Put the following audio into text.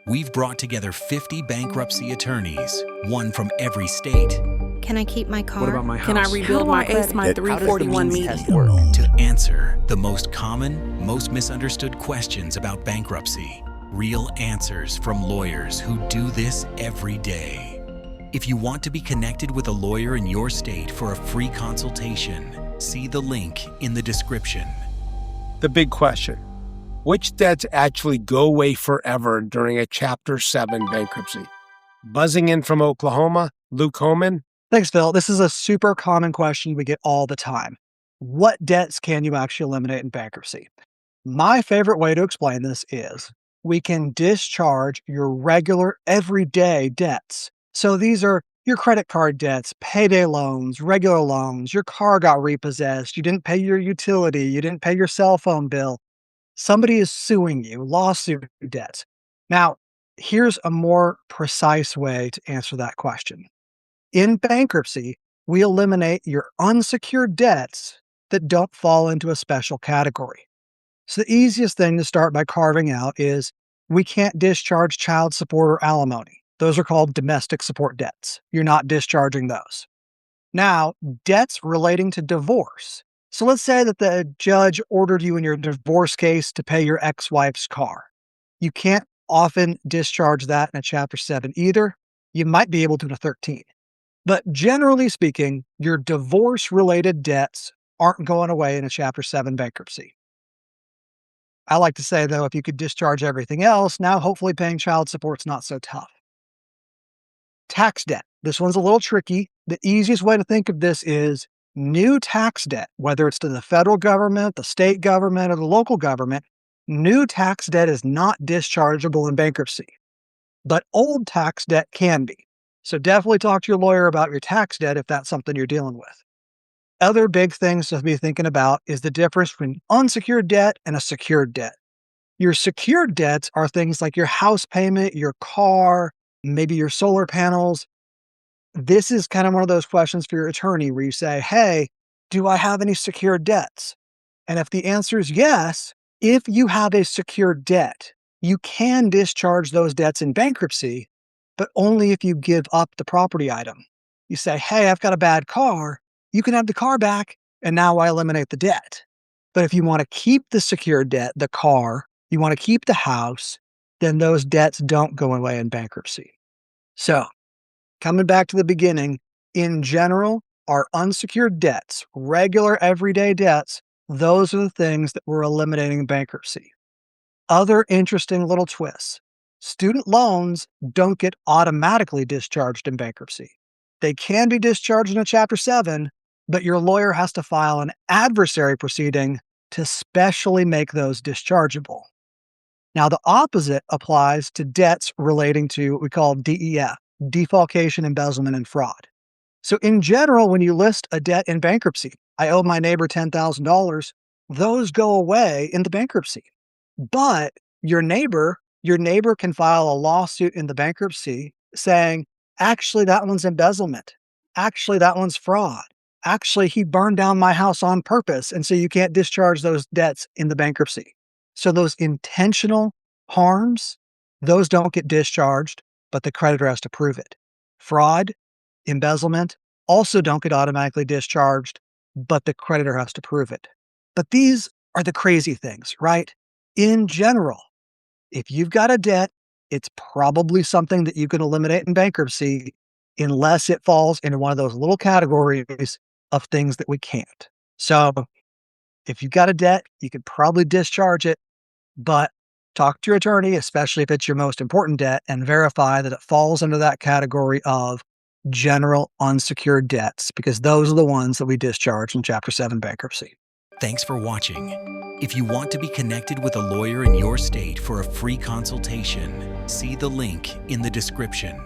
We've brought together 50 bankruptcy attorneys, one from every state, Can I keep my car? What about my house? Can I rebuild my ACE, my 341 meeting? to answer the most common, most misunderstood questions about bankruptcy. Real answers from lawyers who do this every day. If you want to be connected with a lawyer in your state for a free consultation, see the link in the description. The big question: which debts actually go away forever during a Chapter 7 bankruptcy? Buzzing in from Oklahoma, Luke Homen. Thanks, Phil. This is a super common question we get all the time. What debts can you actually eliminate in bankruptcy? My favorite way to explain this is we can discharge your regular everyday debts. So these are your credit card debts, payday loans, regular loans, your car got repossessed, you didn't pay your utility, you didn't pay your cell phone bill. Somebody is suing you, lawsuit debts. Now, here's a more precise way to answer that question. In bankruptcy, we eliminate your unsecured debts that don't fall into a special category. So the easiest thing to start by carving out is we can't discharge child support or alimony. Those are called domestic support debts. You're not discharging those. Now, debts relating to divorce. So let's say that the judge ordered you in your divorce case to pay your ex-wife's car. You can't often discharge that in a Chapter 7 either. You might be able to in a 13. But generally speaking, your divorce-related debts aren't going away in a Chapter 7 bankruptcy. I like to say, though, if you could discharge everything else, now hopefully paying child support's not so tough. Tax debt. This one's a little tricky. The easiest way to think of this is new tax debt, whether it's to the federal government, the state government, or the local government. New tax debt is not dischargeable in bankruptcy, but old tax debt can be. So definitely talk to your lawyer about your tax debt if that's something you're dealing with. Other big things to be thinking about is the difference between unsecured debt and a secured debt. Your secured debts are things like your house payment, your car, maybe your solar panels. This is kind of one of those questions for your attorney where you say, hey, do I have any secured debts? And if the answer is yes, if you have a secured debt, you can discharge those debts in bankruptcy, but only if you give up the property item. You say, hey, I've got a bad car. You can have the car back, and now I eliminate the debt. But if you want to keep the secured debt, the car, you want to keep the house, then those debts don't go away in bankruptcy. So, coming back to the beginning, in general, our unsecured debts, regular everyday debts, those are the things that we're eliminating in bankruptcy. Other interesting little twists. Student loans don't get automatically discharged in bankruptcy. They can be discharged in a Chapter 7, but your lawyer has to file an adversary proceeding to specially make those dischargeable. Now, the opposite applies to debts relating to what we call DEF, defalcation, embezzlement, and fraud. So in general, when you list a debt in bankruptcy, I owe my neighbor $10,000, those go away in the bankruptcy. But your neighbor can file a lawsuit in the bankruptcy saying, actually, that one's embezzlement. Actually, that one's fraud. Actually, he burned down my house on purpose, and so you can't discharge those debts in the bankruptcy. So those intentional harms, those don't get discharged, but the creditor has to prove it. Fraud, embezzlement also don't get automatically discharged, but the creditor has to prove it. But these are the crazy things, right? In general, if you've got a debt, it's probably something that you can eliminate in bankruptcy unless it falls into one of those little categories of things that we can't. So if you've got a debt, you could probably discharge it, but talk to your attorney, especially if it's your most important debt, and verify that it falls under that category of general unsecured debts, because those are the ones that we discharge in Chapter 7 bankruptcy. Thanks for watching. If you want to be connected with a lawyer in your state for a free consultation, see the link in the description.